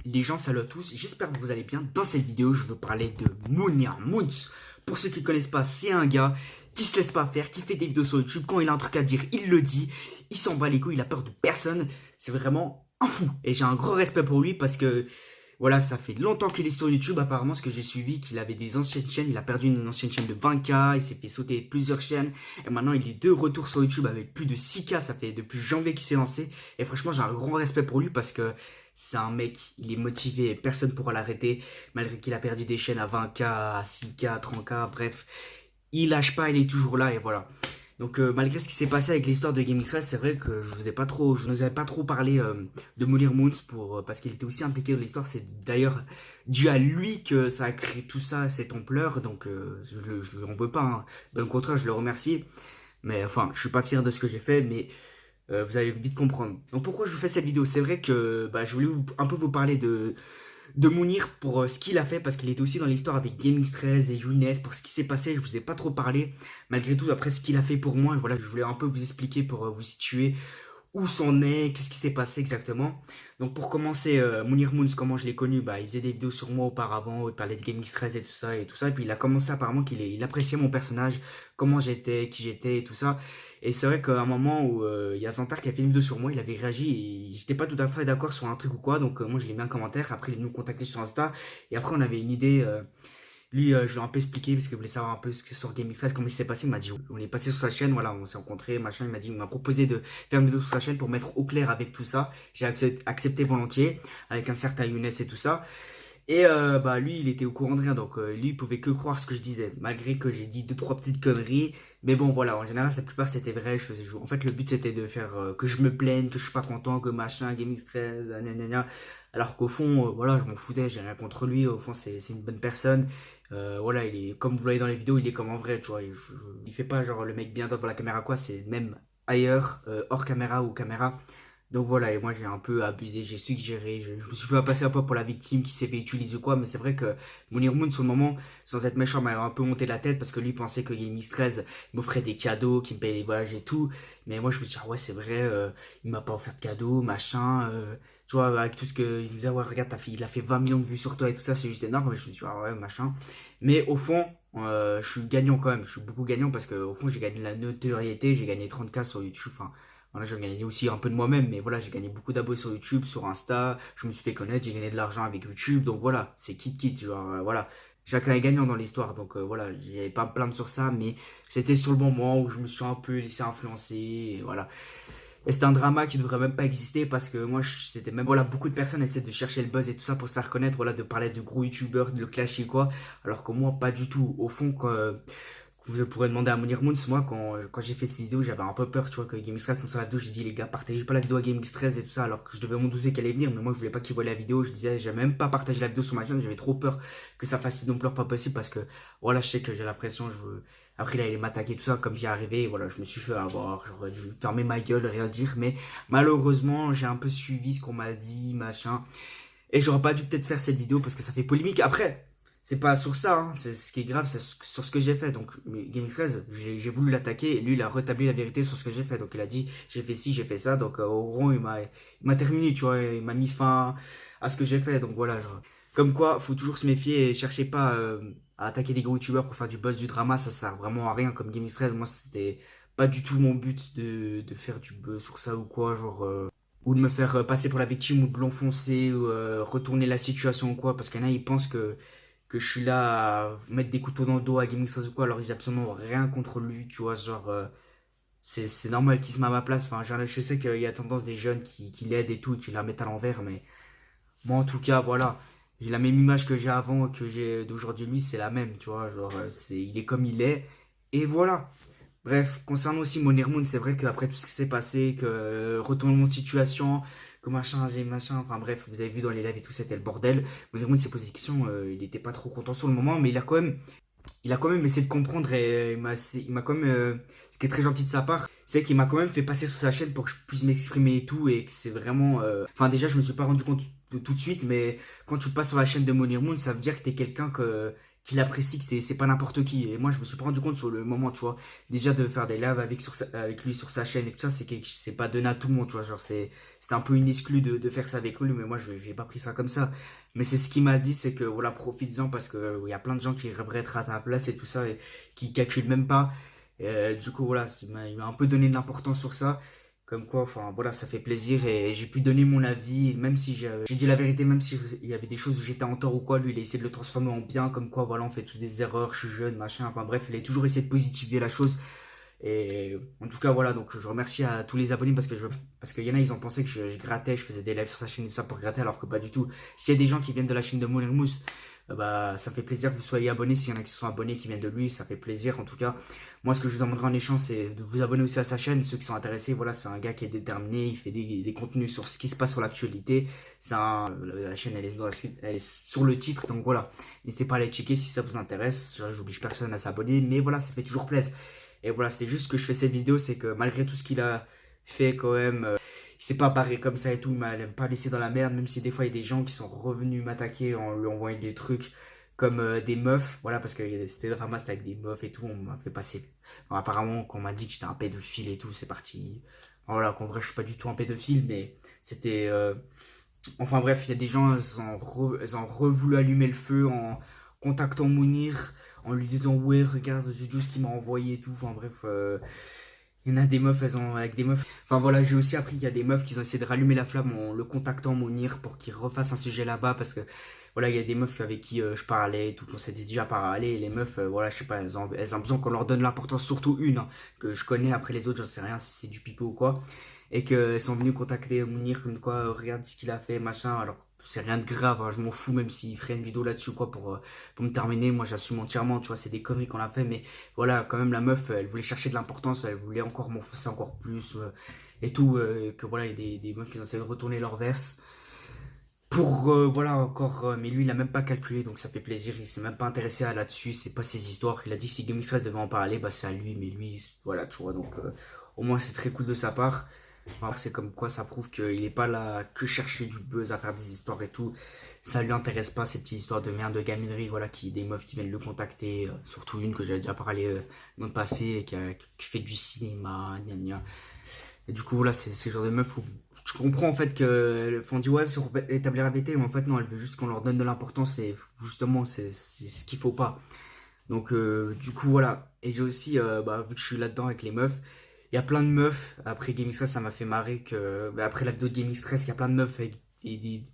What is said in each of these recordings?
Les gens, salut à tous, j'espère que vous allez bien. Dans cette vidéo, je veux parler de Munir Moons. Pour ceux qui ne connaissent pas, c'est un gars qui se laisse pas faire, qui fait des vidéos sur YouTube. Quand il a un truc à dire, il le dit. Il s'en bat les couilles, il a peur de personne. C'est vraiment un fou. Et j'ai un gros respect pour lui parce que, voilà, ça fait longtemps qu'il est sur YouTube. Apparemment, ce que j'ai suivi, qu'il avait des anciennes chaînes. Il a perdu une ancienne chaîne de 20K. Il s'est fait sauter plusieurs chaînes. Et maintenant, il est de retour sur YouTube avec plus de 6K. Ça fait depuis janvier qu'il s'est lancé. Et franchement, j'ai un grand respect pour lui parce que c'est un mec, il est motivé, personne ne pourra l'arrêter, malgré qu'il a perdu des chaînes à 20K, à 6K, à 30K, bref. Il lâche pas, il est toujours là et voilà. Donc malgré ce qui s'est passé avec l'histoire de GameXpress, c'est vrai que je n'osais pas trop parler de Munir Moons parce qu'il était aussi impliqué dans l'histoire. C'est d'ailleurs dû à lui que ça a créé tout ça, cette ampleur. Donc je lui en veux pas, hein. Bien au contraire, je le remercie. Mais enfin, je suis pas fier de ce que j'ai fait, mais vous allez vite comprendre. Donc pourquoi je vous fais cette vidéo? C'est vrai que je voulais un peu vous parler de Munir pour ce qu'il a fait, parce qu'il était aussi dans l'histoire avec GameX13 et Younes. Pour ce qui s'est passé, je vous ai pas trop parlé, malgré tout, après ce qu'il a fait pour moi. Et voilà, je voulais un peu vous expliquer pour vous situer où c'en est, qu'est-ce qui s'est passé exactement. Donc pour commencer, Munir Moons, comment je l'ai connu, il faisait des vidéos sur moi auparavant, il parlait de GameX13 et tout ça, et puis il a commencé apparemment il appréciait mon personnage, comment j'étais, qui j'étais et tout ça. Et c'est vrai qu'à un moment où il y a Zantar qui a fait une vidéo sur moi, il avait réagi et j'étais pas tout à fait d'accord sur un truc ou quoi, donc moi je l'ai mis un commentaire, après il est venu me contacter sur Insta, et après on avait une idée. Lui, je lui ai un peu expliqué parce qu'il voulait savoir un peu ce que sur GameX13, comment il s'est passé. Il m'a dit, on est passé sur sa chaîne, voilà, on s'est rencontrés, machin. Il m'a dit, il m'a proposé de faire une vidéo sur sa chaîne pour mettre au clair avec tout ça. J'ai accepté volontiers, avec un certain Younes et tout ça. Et lui, il était au courant de rien, donc lui, il pouvait que croire ce que je disais, malgré que j'ai dit deux trois petites conneries. Mais bon, voilà, en général, la plupart c'était vrai. Je faisais jouer. En fait, le but c'était de faire que je me plaigne, que je suis pas content, que machin, GameX13, gna. Alors qu'au fond, voilà, je m'en foutais, j'ai rien contre lui. Au fond, c'est une bonne personne. Voilà, il est comme vous voyez dans les vidéos, il est comme en vrai, tu vois. Il fait pas genre le mec bien devant la caméra, quoi. C'est même ailleurs, hors caméra ou caméra. Donc voilà, et moi j'ai un peu abusé, j'ai suggéré, je me suis fait passer un peu pour la victime qui s'est fait utiliser ou quoi, mais c'est vrai que Munir Moon, sur le moment, sans être méchant, m'a un peu monté la tête parce que lui pensait que GameX13 m'offrait des cadeaux, qu'il me payait des voyages et tout. Mais moi je me suis dit, ah ouais, c'est vrai, il m'a pas offert de cadeaux, machin. Tu vois, avec tout ce que. Il me disait, ouais, regarde, ta fille, il a fait 20 millions de vues sur toi et tout ça, c'est juste énorme. Mais je me suis dit, ah ouais, machin. Mais au fond, je suis gagnant quand même, je suis beaucoup gagnant parce qu'au fond, j'ai gagné de la notoriété, j'ai gagné 30K sur YouTube. Enfin, voilà, j'ai gagné aussi un peu de moi-même, mais voilà, j'ai gagné beaucoup d'abonnés sur YouTube, sur Insta, je me suis fait connaître, j'ai gagné de l'argent avec YouTube, donc voilà, c'est kit, genre, voilà. Chacun est gagnant dans l'histoire, donc voilà, j'avais pas à me plaindre sur ça, mais c'était sur le moment où je me suis un peu laissé influencer, et voilà. Et c'était un drama qui devrait même pas exister parce que moi, c'était même, voilà, beaucoup de personnes essaient de chercher le buzz et tout ça pour se faire connaître, voilà, de parler de gros youtubeurs, de le clasher quoi, alors que moi, pas du tout. Au fond, quand, vous pourrez demander à Munir Moons, moi quand j'ai fait cette vidéo j'avais un peu peur, tu vois, que GameX13 sur la vidéo, j'ai dit les gars partagez pas la vidéo à GameX13 et tout ça, alors que je devais m'en douter qu'elle allait venir, mais moi je voulais pas qu'il voit la vidéo, je disais j'ai même pas partagé la vidéo sur ma chaîne, j'avais trop peur que ça fasse une ampleur pas possible parce que voilà, je sais que j'ai l'impression, après il allait m'attaquer tout ça comme j'y arrivé, et voilà, je me suis fait avoir, j'aurais dû fermer ma gueule, rien dire, mais malheureusement j'ai un peu suivi ce qu'on m'a dit, machin, et j'aurais pas dû peut-être faire cette vidéo parce que ça fait polémique. Après, c'est pas sur ça, hein. Ce qui est grave, c'est sur ce que j'ai fait. Donc, GameX13, j'ai voulu l'attaquer et lui, il a rétabli la vérité sur ce que j'ai fait. Donc, il a dit, j'ai fait ci, j'ai fait ça. Donc, au rond, il m'a terminé, tu vois, il m'a mis fin à ce que j'ai fait. Donc, voilà, genre. Comme quoi, faut toujours se méfier et cherchez pas à attaquer des gros youtubeurs pour faire du buzz, du drama. Ça sert vraiment à rien. Comme GameX13, moi, c'était pas du tout mon but de faire du buzz sur ça ou quoi. Genre, ou de me faire passer pour la victime ou de l'enfoncer ou retourner la situation ou quoi, parce qu'il y en a ils pensent que je suis là à mettre des couteaux dans le dos à GameX13 ou quoi, alors j'ai absolument rien contre lui, tu vois, genre c'est normal qu'il se mette à ma place, enfin je sais qu'il y a tendance des jeunes qui l'aident et tout et qui la mettent à l'envers, mais moi en tout cas voilà, j'ai la même image que j'ai avant, que j'ai d'aujourd'hui, lui c'est la même, tu vois, genre il est comme il est, et voilà. Bref, concernant aussi Munir Moon, c'est vrai qu'après tout ce qui s'est passé, que retournement de situation, que machin, j'ai machin, enfin bref, vous avez vu dans les lives et tout, c'était le bordel. Munir Moon s'est posé des questions, il n'était pas trop content sur le moment, mais il a quand même essayé de comprendre et il m'a quand même, ce qui est très gentil de sa part, c'est qu'il m'a quand même fait passer sur sa chaîne pour que je puisse m'exprimer et tout, et que c'est vraiment, enfin déjà je me suis pas rendu compte de tout de suite, mais quand tu passes sur la chaîne de Munir Moon, ça veut dire que t'es quelqu'un qu'il apprécie, que c'est pas n'importe qui. Et moi, je me suis pas rendu compte sur le moment, tu vois. Déjà, de faire des lives avec lui sur sa chaîne et tout ça, c'est pas donné à tout le monde, tu vois. Genre, c'était un peu une exclue de faire ça avec lui, mais moi, j'ai pas pris ça comme ça. Mais c'est ce qu'il m'a dit, c'est que voilà, profites-en parce que il y a plein de gens qui rêveraient être à ta place et tout ça, et qui calculent même pas. Du coup, voilà, il m'a un peu donné de l'importance sur ça. Comme quoi, enfin voilà, ça fait plaisir et j'ai pu donner mon avis, même si j'ai dit la vérité, même s'il y avait des choses où j'étais en tort ou quoi, lui il a essayé de le transformer en bien, comme quoi voilà, on fait tous des erreurs, je suis jeune, machin, enfin bref, il a toujours essayé de positiver la chose. Et en tout cas, voilà, donc je remercie à tous les abonnés parce qu'il y en a, ils ont pensé que je grattais, je faisais des lives sur sa chaîne et tout ça pour gratter, alors que pas du tout. S'il y a des gens qui viennent de la chaîne de Moulin Mousse, bah, ça me fait plaisir que vous soyez abonnés. S'il y en a qui sont abonnés, qui viennent de lui, ça fait plaisir. En tout cas, moi, ce que je vous demanderai en échange, c'est de vous abonner aussi à sa chaîne. Ceux qui sont intéressés, voilà, c'est un gars qui est déterminé, il fait des contenus sur ce qui se passe sur l'actualité. La chaîne, elle est sur le titre, donc voilà. N'hésitez pas à aller checker si ça vous intéresse. J'oblige personne à s'abonner, mais voilà, ça fait toujours plaisir. Et voilà, c'était juste que je fais cette vidéo, c'est que malgré tout ce qu'il a fait quand même, il s'est pas barré comme ça et tout, il m'a pas laissé dans la merde, même si des fois il y a des gens qui sont revenus m'attaquer en lui envoyant des trucs comme des meufs, voilà, parce que c'était le ramasse avec des meufs et tout, on m'a fait passer. Enfin, apparemment, qu'on m'a dit que j'étais un pédophile et tout, c'est parti. Enfin, voilà, qu'en vrai, je suis pas du tout un pédophile, mais c'était. Enfin bref, il y a des gens, ils ont voulu allumer le feu en contactant Mounir, en lui disant ouais regarde c'est juste ce qu'il m'a envoyé et tout. Enfin bref, il y en a des meufs, elles ont avec des meufs. Enfin voilà, j'ai aussi appris qu'il y a des meufs qui ont essayé de rallumer la flamme en le contactant Mounir pour qu'il refasse un sujet là-bas parce que voilà, il y a des meufs avec qui je parlais et tout, qu'on s'était déjà parlé. Et les meufs, voilà, je sais pas, elles ont besoin qu'on leur donne l'importance, surtout une hein, que je connais. Après les autres, j'en sais rien si c'est du pipeau ou quoi. Et qu'elles sont venues contacter Mounir comme quoi, regarde ce qu'il a fait, machin. Alors, c'est rien de grave, hein, je m'en fous, même s'il ferait une vidéo là-dessus quoi pour me terminer. Moi, j'assume entièrement, tu vois, c'est des conneries qu'on a fait. Mais voilà, quand même, la meuf, elle voulait chercher de l'importance, elle voulait encore m'enfoncer encore plus et tout. Que voilà, il y a des meufs qui ont essayé de retourner leur veste pour voilà encore mais lui il a même pas calculé donc ça fait plaisir, il s'est même pas intéressé à là-dessus, c'est pas ses histoires, il a dit si Game Stress devait en parler bah c'est à lui, mais lui voilà tu vois, donc au moins c'est très cool de sa part. Enfin, c'est comme quoi ça prouve qu'il est pas là que chercher du buzz, à faire des histoires et tout, ça lui intéresse pas ces petites histoires de merde, de gaminerie, voilà, des meufs qui viennent le contacter, surtout une que j'avais déjà parlé dans le passé, qui fait du cinéma, gna gna. Et du coup, voilà, c'est ce genre de meuf où je comprends en fait que font dit ouais, c'est pour établir la vérité, mais en fait, non, elle veut juste qu'on leur donne de l'importance et justement, c'est ce qu'il faut pas. Donc, du coup, voilà. Et j'ai aussi, bah, vu que je suis là-dedans avec les meufs, il y a plein de meufs. Après Gaming Stress, ça m'a fait marrer que, bah, après la vidéo de Gaming Stress, il y a plein de meufs avec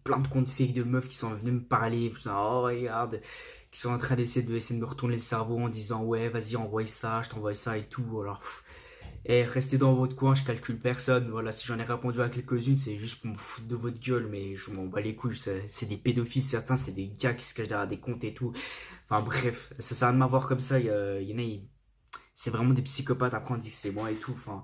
plein de comptes fake de meufs qui sont venues me parler. Oh, regarde, qui sont en train d'essayer de me retourner le cerveau en disant ouais, vas-y, envoie ça, je t'envoie ça et tout. Alors, et restez dans votre coin, je calcule personne. Voilà, si j'en ai répondu à quelques-unes, c'est juste pour me foutre de votre gueule, mais je m'en bats les couilles. C'est des pédophiles, certains, c'est des gars qui se cachent derrière des comptes et tout. Enfin bref, ça sert à rien de m'avoir comme ça. Il y en a, c'est vraiment des psychopathes. Après, on dit que c'est moi et tout. Enfin,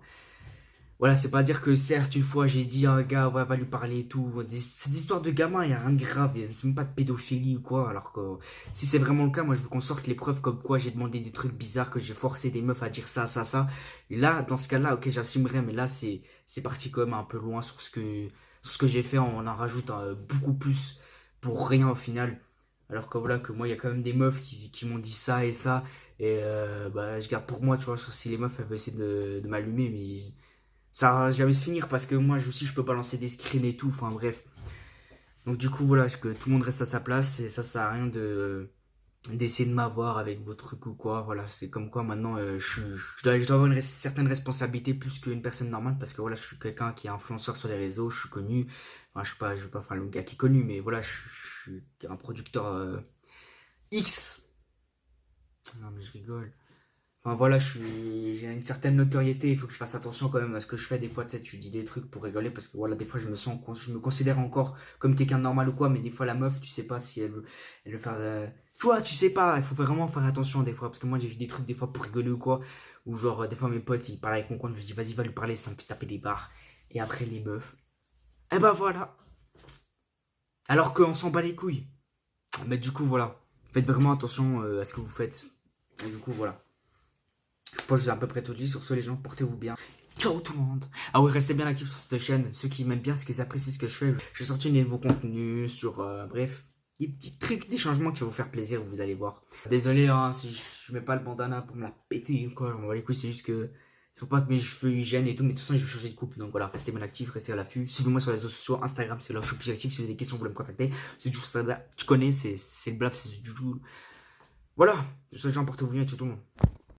voilà, c'est pas dire que certes, une fois j'ai dit à un gars, ouais, va lui parler et tout. C'est des histoires de gamins, il y a rien de grave, c'est même pas de pédophilie ou quoi. Alors que si c'est vraiment le cas, moi je veux qu'on sorte les preuves comme quoi j'ai demandé des trucs bizarres, que j'ai forcé des meufs à dire ça, ça, ça. Et là, dans ce cas-là, ok, j'assumerai, mais là, c'est parti quand même un peu loin sur ce que j'ai fait. On en rajoute beaucoup plus pour rien au final. Alors que voilà, que moi, il y a quand même des meufs qui m'ont dit ça et ça. Et bah, je garde pour moi, tu vois, si les meufs elles veulent essayer de m'allumer, mais ça va jamais se finir parce que moi aussi je peux balancer des screens et tout, enfin bref. Donc du coup voilà, que tout le monde reste à sa place et ça sert à rien d'essayer de m'avoir avec vos trucs ou quoi. Voilà, c'est comme quoi maintenant je dois avoir une certaine responsabilité plus qu'une personne normale parce que voilà, je suis quelqu'un qui est influenceur sur les réseaux, je suis connu. Enfin, je suis pas enfin, le gars qui est connu, mais voilà, je suis un producteur X. Non mais je rigole. Enfin voilà, j'ai une certaine notoriété, il faut que je fasse attention quand même à ce que je fais. Des fois, tu sais, tu dis des trucs pour rigoler parce que voilà, des fois je me considère encore comme quelqu'un de normal ou quoi, mais des fois la meuf, tu sais pas si elle veut faire. Tu vois, tu sais pas, il faut vraiment faire attention des fois parce que moi j'ai vu des trucs des fois pour rigoler ou quoi, ou genre des fois mes potes ils parlent avec mon compte, je me dis vas-y, va lui parler, ça me fait taper des barres. Et après les meufs, et ben voilà. Alors qu'on s'en bat les couilles. Mais du coup, voilà, faites vraiment attention à ce que vous faites. Et du coup, voilà. Je pense que je vous ai à peu près tout dit. Sur ce, les gens, portez-vous bien. Ciao tout le monde. Ah oui, restez bien actifs sur cette chaîne. Ceux qui m'aiment bien, ceux qui apprécient ce que je fais. Je vais sortir de nouveaux contenus sur... bref. des petits trucs, des changements qui vont vous faire plaisir, vous allez voir. Désolé hein, si je mets pas le bandana pour me la péter ou quoi, je m'en bats les couilles, c'est juste que il faut pas que mes cheveux hygiène et tout, mais de toute façon je vais changer de coupe, donc voilà, restez bien actifs, restez à l'affût, suivez-moi sur les réseaux sociaux, Instagram c'est là où je suis plus actif, si vous avez des questions vous voulez me contacter, c'est Juju, tu connais, c'est le blaf, c'est Juju. Voilà, je vous souhaite portez-vous bien, tout le monde.